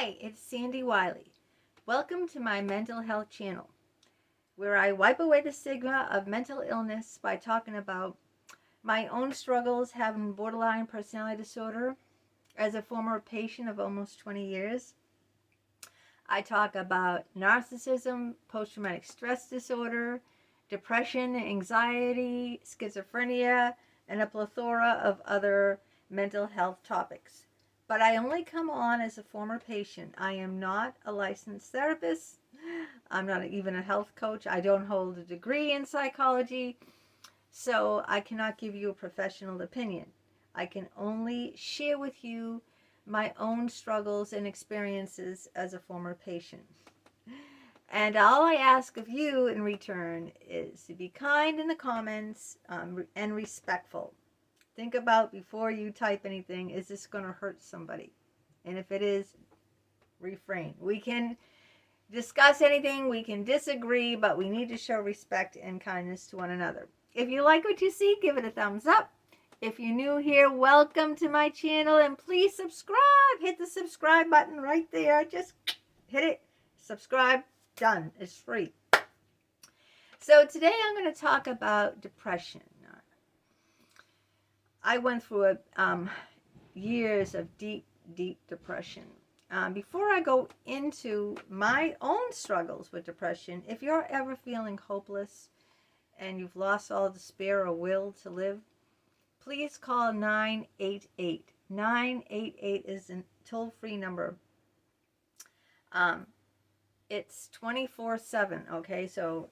Hi, it's Sandy Wyllie. Welcome to my mental health channel, where I wipe away the stigma of mental illness by talking about my own struggles having borderline personality disorder as a former patient of almost 20 years. I talk about narcissism, post-traumatic stress disorder, depression, anxiety, schizophrenia, and a plethora of other mental health topics. But I only come on as a former patient. I am not a licensed therapist. I'm not even a health coach. I don't hold a degree in psychology, so I cannot give you a professional opinion. I can only share with you my own struggles and experiences as a former patient. And all I ask of you in return is to be kind in the comments and respectful. Think about before you type anything, is this going to hurt somebody? And if it is, refrain. We can discuss anything, we can disagree, but we need to show respect and kindness to one another. If you like what you see, give it a thumbs up. If you're new here, welcome to my channel, and please subscribe. Hit the subscribe button right there. Just hit it, subscribe, done. It's free. So today I'm going to talk about depression. I went through years of deep depression. Before I go into my own struggles with depression, if you're ever feeling hopeless and you've lost all despair or will to live, please call 988. 988 is a toll-free number. It's 24/7, okay? So,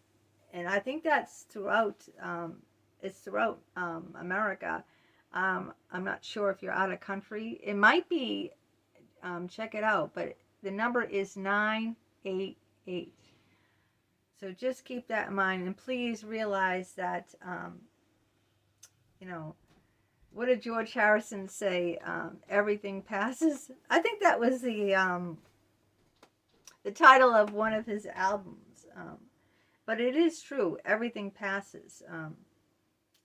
and I think that's throughout, it's throughout America. I'm not sure if you're out of country. It might be, check it out, but the number is 988. So just keep that in mind, and please realize that, what did George Harrison say? Everything passes. I think that was the title of one of his albums. But it is true. Everything passes.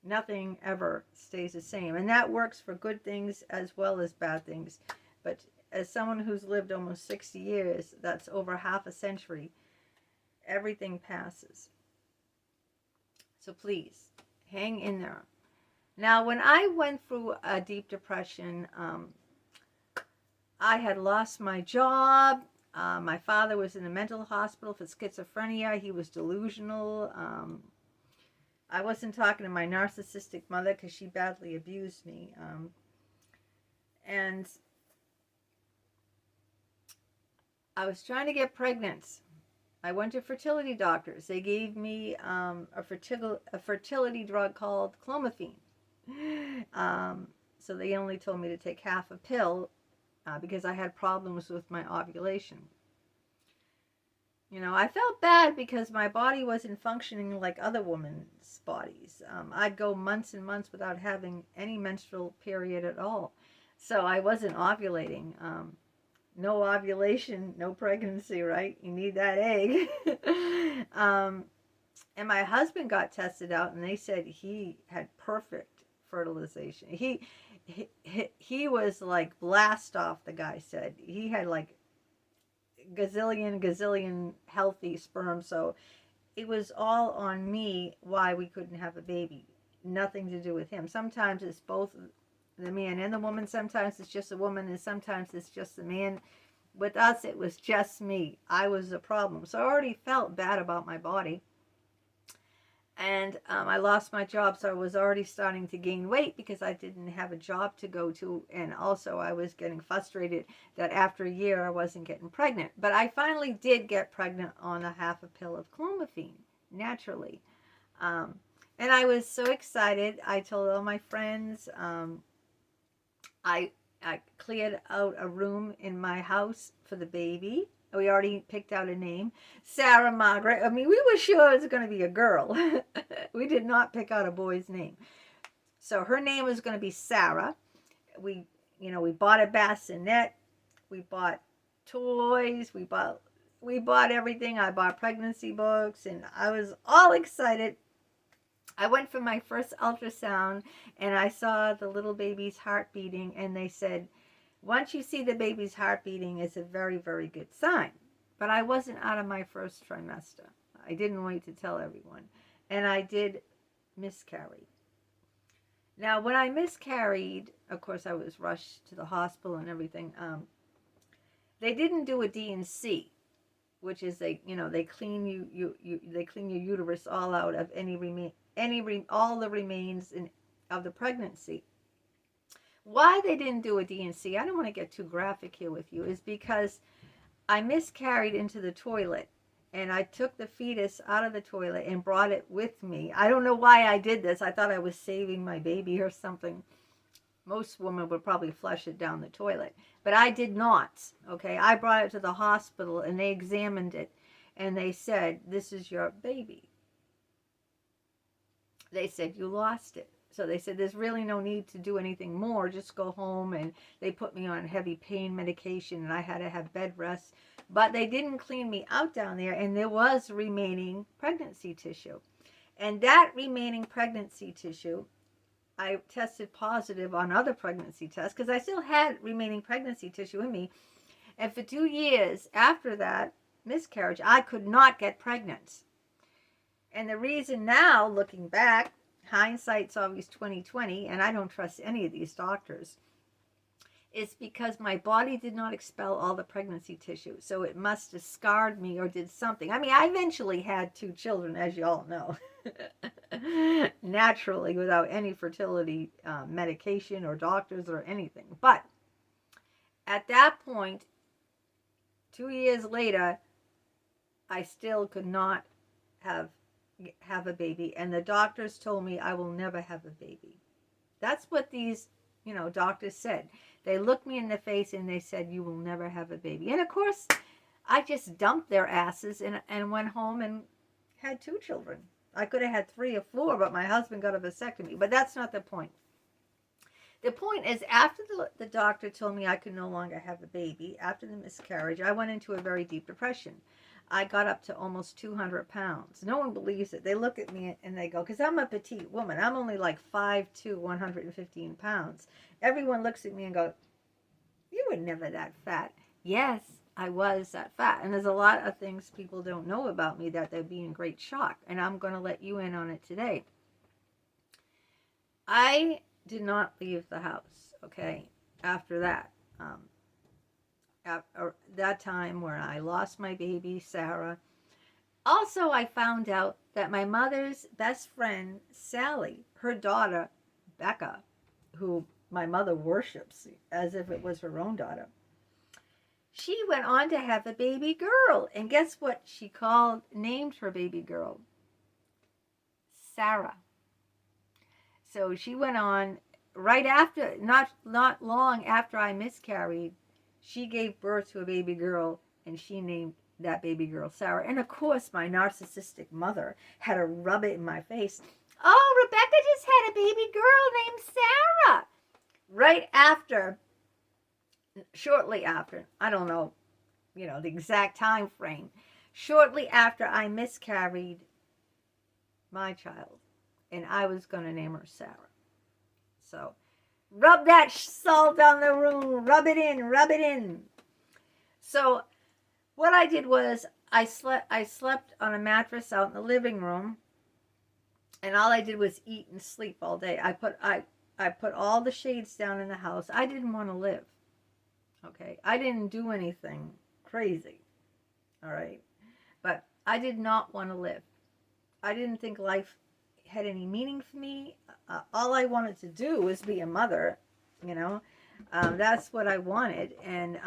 Nothing ever stays the same. And that works for good things as well as bad things. But as someone who's lived almost 60 years, that's over half a century, everything passes. So please, hang in there. Now, when I went through a deep depression, I had lost my job. My father was in a mental hospital for schizophrenia. He was delusional. I wasn't talking to my narcissistic mother because she badly abused me. And I was trying to get pregnant. I went to fertility doctors. They gave me a fertility drug called clomiphene. So they only told me to take half a pill because I had problems with my ovulation. I felt bad because my body wasn't functioning like other women's bodies. I'd go months and months without having any menstrual period at all. So I wasn't ovulating. No ovulation, no pregnancy, right? You need that egg. And my husband got tested out, and they said he had perfect fertilization. He was like blast off, the guy said. He had like gazillion healthy sperm, so it was all on me why we couldn't have a baby. Nothing to do with him. Sometimes it's both the man and the woman. Sometimes it's just a woman, and sometimes it's just the man. With us, it was just me. I was the problem. So I already felt bad about my body. And I lost my job, so I was already starting to gain weight because I didn't have a job to go to. And also I was getting frustrated that after a year I wasn't getting pregnant. But I finally did get pregnant on a half a pill of clomiphene, naturally. And I was so excited. I told all my friends. I cleared out a room in my house for the baby. We already picked out a name. Sarah Margaret. I mean, we were sure it was going to be a girl. We did not pick out a boy's name. So her name was going to be Sarah. We bought a bassinet. We bought toys. We bought everything. I bought pregnancy books, and I was all excited. I went for my first ultrasound, and I saw the little baby's heart beating, and they said, Once you see the baby's heart beating, it's a very, very good sign. But I wasn't out of my first trimester. I didn't wait to tell everyone. And I did miscarry. Now, when I miscarried, of course, I was rushed to the hospital and everything. They didn't do a D&C, which is they clean they clean your uterus all out of all the remains of the pregnancy. Why they didn't do a D&C, I don't want to get too graphic here with you, is because I miscarried into the toilet, and I took the fetus out of the toilet and brought it with me. I don't know why I did this. I thought I was saving my baby or something. Most women would probably flush it down the toilet, but I did not. Okay, I brought it to the hospital, and they examined it, and they said, "This is your baby." They said, "You lost it." So they said, "There's really no need to do anything more. Just go home." And they put me on heavy pain medication, and I had to have bed rest. But they didn't clean me out down there, and there was remaining pregnancy tissue. And that remaining pregnancy tissue, I tested positive on other pregnancy tests because I still had remaining pregnancy tissue in me. And for 2 years after that miscarriage, I could not get pregnant. And the reason now, looking back, hindsight's always 20/20, and I don't trust any of these doctors, is because my body did not expel all the pregnancy tissue. So it must have scarred me or did something. I mean, I eventually had 2 children, as you all know, naturally, without any fertility medication or doctors or anything. But at that point, 2 years later, I still could not have a baby, and the doctors told me I will never have a baby. That's what these doctors said. They looked me in the face and they said, "You will never have a baby." And of course, I just dumped their asses and went home and had 2 children. I could have had 3 or 4, but my husband got a vasectomy. But that's not the point. The point is, after the doctor told me I could no longer have a baby, after the miscarriage, I went into a very deep depression. I got up to almost 200 pounds. No one believes it. They look at me and they go, because I'm a petite woman. I'm only like 5'2", 115 pounds. Everyone looks at me and goes, "You were never that fat." Yes, I was that fat. And there's a lot of things people don't know about me that they'd be in great shock. And I'm going to let you in on it today. I did not leave the house, okay, after that. At that time where I lost my baby, Sarah. Also, I found out that my mother's best friend, Sally, her daughter, Becca, who my mother worships as if it was her own daughter, she went on to have a baby girl. And guess what she named her baby girl? Sarah. So she went on right after, not long after I miscarried, she gave birth to a baby girl, and she named that baby girl Sarah. And of course, my narcissistic mother had to rub it in my face. "Oh, Rebecca just had a baby girl named Sarah." Right after, shortly after, I don't know, the exact time frame, shortly after I miscarried my child, and I was going to name her Sarah. So, rub that salt on the wound. Rub it in. So what I did was I slept on a mattress out in the living room, and all I did was eat and sleep all day. I put all the shades down in the house. I didn't want to live. Okay, I didn't do anything crazy. All right, but I did not want to live. I didn't think life had any meaning for me. All I wanted to do was be a mother. That's what I wanted, and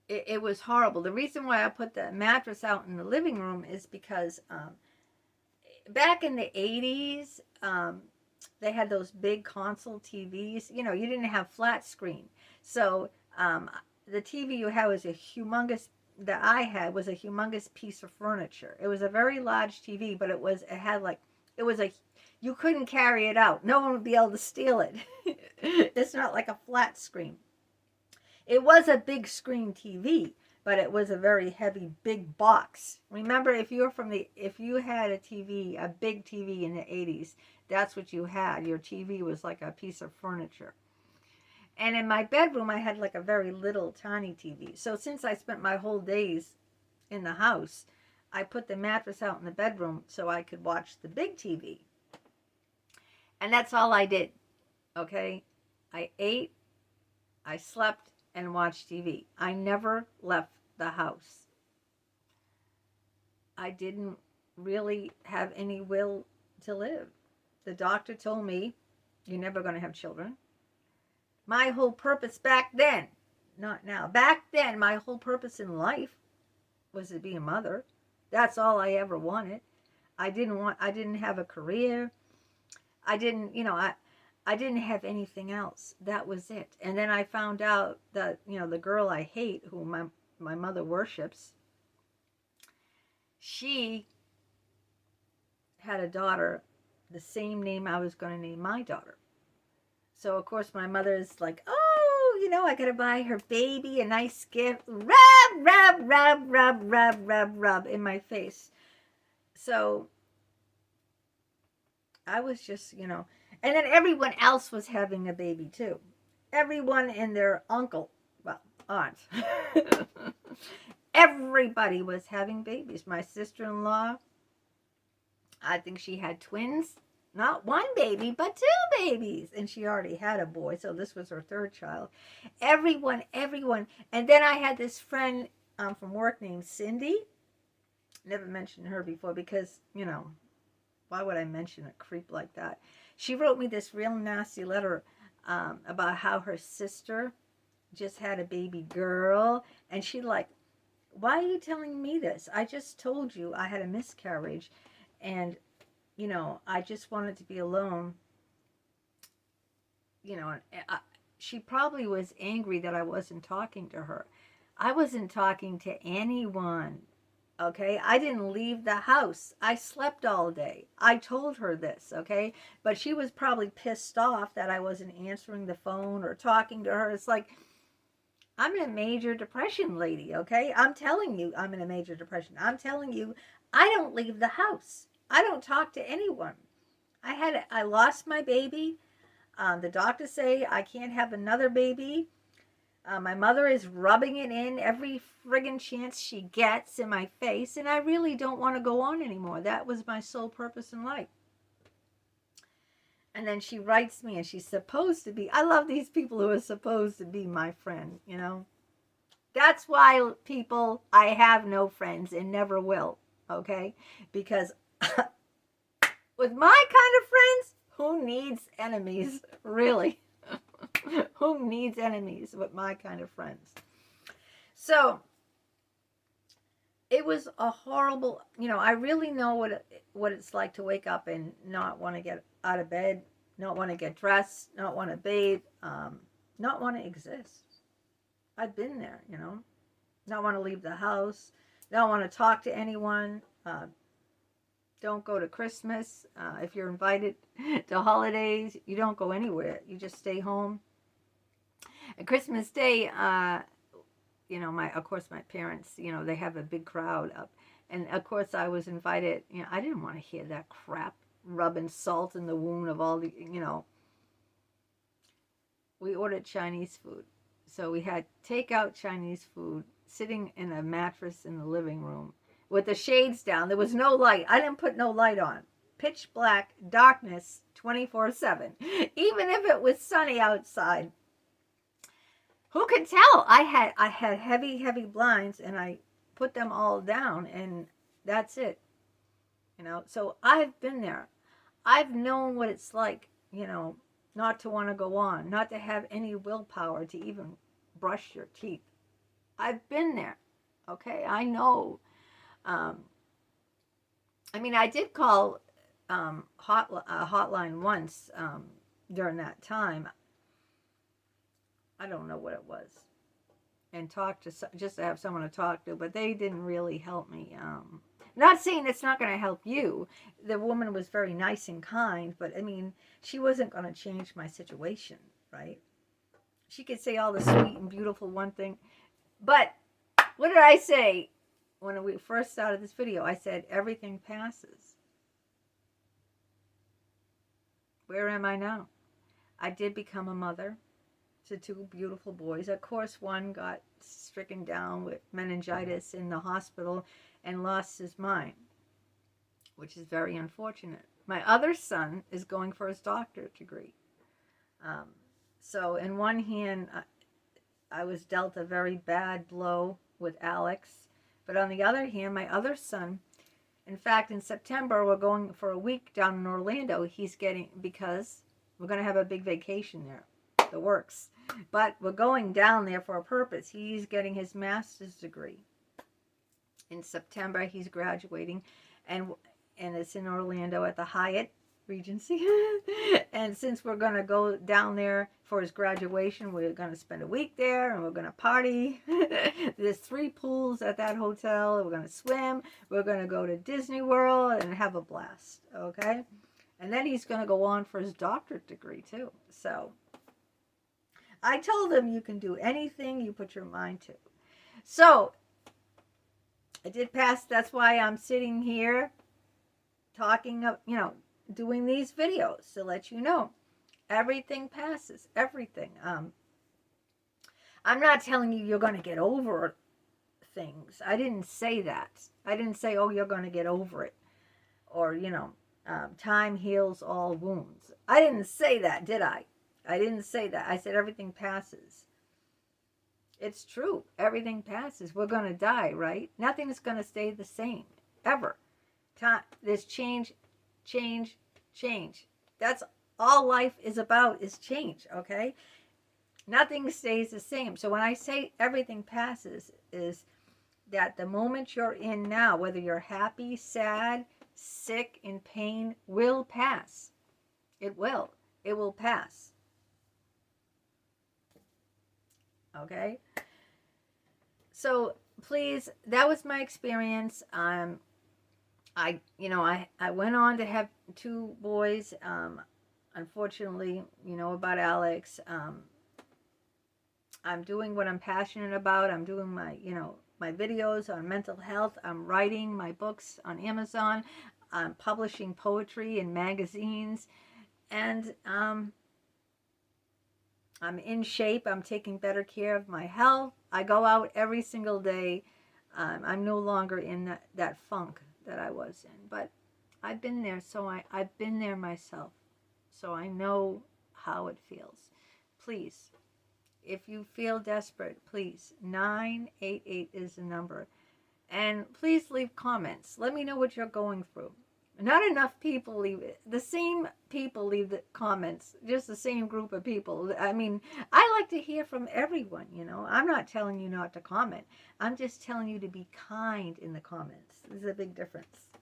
it was horrible. The reason why I put the mattress out in the living room is because back in the 80s, they had those big console TVs. You didn't have flat screen. So the TV you had was that I had was a humongous piece of furniture. It was a very large TV, but you couldn't carry it out. No one would be able to steal it. It's not like a flat screen. It was a big screen TV, but it was a very heavy, big box. Remember, if you had a TV, a big TV in the 80s, that's what you had. Your TV was like a piece of furniture. And in my bedroom, I had like a very little tiny TV. So since I spent my whole days in the house, I put the mattress out in the bedroom so I could watch the big TV. And that's all I did. Okay? I ate, I slept, and watched TV. I never left the house. I didn't really have any will to live. The doctor told me, you're never going to have children. My whole purpose back then, not now, back then, my whole purpose in life was to be a mother. That's all I ever wanted. I didn't have a career. I didn't have anything else. That was it. And then I found out that, the girl I hate, who my mother worships, she had a daughter, the same name I was going to name my daughter. So, of course, my mother's like, oh, I got to buy her baby a nice gift. Rub, rub, rub, rub, rub, rub, rub in my face. So, I was just, and then everyone else was having a baby too. Everyone and their uncle, well, aunt. Everybody was having babies. My sister-in-law, I think she had twins. Not one baby, but 2 babies. And she already had a boy, so this was her 3rd child. Everyone. And then I had this friend from work named Cindy. Never mentioned her before because, why would I mention a creep like that? She wrote me this real nasty letter about how her sister just had a baby girl. And she like, why are you telling me this? I just told you I had a miscarriage. And I just wanted to be alone. She probably was angry that I wasn't talking to her. I wasn't talking to anyone. Okay? I didn't leave the house. I slept all day. I told her this, okay? But she was probably pissed off that I wasn't answering the phone or talking to her. It's like, I'm in a major depression, lady, okay? I'm telling you I'm in a major depression. I'm telling you I don't leave the house. I don't talk to anyone. I lost my baby. The doctors say I can't have another baby. My mother is rubbing it in every friggin' chance she gets in my face, and I really don't want to go on anymore. That was my sole purpose in life. And then she writes me, and she's supposed to be, I love these people who are supposed to be my friend, That's why, people, I have no friends and never will, okay? Because with my kind of friends, who needs enemies, really? Who needs enemies with my kind of friends? So, it was a horrible, I really know what it's like to wake up and not want to get out of bed, not want to get dressed, not want to bathe, not want to exist. I've been there, not want to leave the house, don't want to talk to anyone, don't go to Christmas. If you're invited to holidays, you don't go anywhere. You just stay home. And Christmas Day, of course, my parents, they have a big crowd up. And, of course, I was invited. I didn't want to hear that crap, rubbing salt in the wound of all the, We ordered Chinese food. So we had takeout Chinese food sitting in a mattress in the living room with the shades down. There was no light. I didn't put no light on. Pitch black, darkness, 24/7. Even if it was sunny outside. Who could tell? I had heavy blinds, and I put them all down, and that's it. So I've been there. I've known what it's like, not to want to go on, not to have any willpower to even brush your teeth. I've been there. Okay, I know. I did call hotline once during that time. I don't know what it was, and talk to just to have someone to talk to, but they didn't really help me. Not saying it's not going to help you. The woman was very nice and kind, but she wasn't going to change my situation, right? She could say all the sweet and beautiful one thing, but what did I say when we first started this video? I said everything passes. Where am I now? I did become a mother. to two beautiful boys. Of course, one got stricken down with meningitis in the hospital and lost his mind, which is very unfortunate. My other son is going for his doctorate degree. So in one hand, I was dealt a very bad blow with Alex. But on the other hand, my other son, in fact, in September, we're going for a week down in Orlando. He's getting, because we're going to have a big vacation there, the works. But we're going down there for a purpose. He's getting his master's degree. In September, he's graduating, and it's in Orlando at the Hyatt Regency. And since we're going to go down there for his graduation, we're going to spend a week there, and we're going to party. There's 3 pools at that hotel. We're going to swim. We're going to go to Disney World and have a blast, okay? And then he's going to go on for his doctorate degree, too. So I told him you can do anything you put your mind to. So I did pass. That's why I'm sitting here talking, doing these videos to let you know everything passes. Everything. I'm not telling you you're going to get over things. I didn't say that. I didn't say, oh, you're going to get over it. Or, time heals all wounds. I didn't say that, did I? I didn't say that. I said everything passes. It's true. Everything passes. We're going to die, right? Nothing's going to stay the same, ever. There's change. That's all life is about, is change, okay? Nothing stays the same. So when I say everything passes, is that the moment you're in now, whether you're happy, sad, sick, in pain, will pass. It will. It will pass. Okay? So please, that was my experience. I went on to have 2 boys. Unfortunately, about Alex. I'm doing what I'm passionate about. I'm doing my videos on mental health. I'm writing my books on Amazon. I'm publishing poetry in magazines. And I'm in shape. I'm taking better care of my health. I go out every single day. I'm no longer in that funk that I was in. But I've been there, so I've been there myself. So I know how it feels. Please, if you feel desperate, please, 988 is the number. And please leave comments. Let me know what you're going through. Not enough people leave it. The same people leave the comments. Just the same group of people. I mean, I like to hear from everyone, I'm not telling you not to comment. I'm just telling you to be kind in the comments. There's a big difference.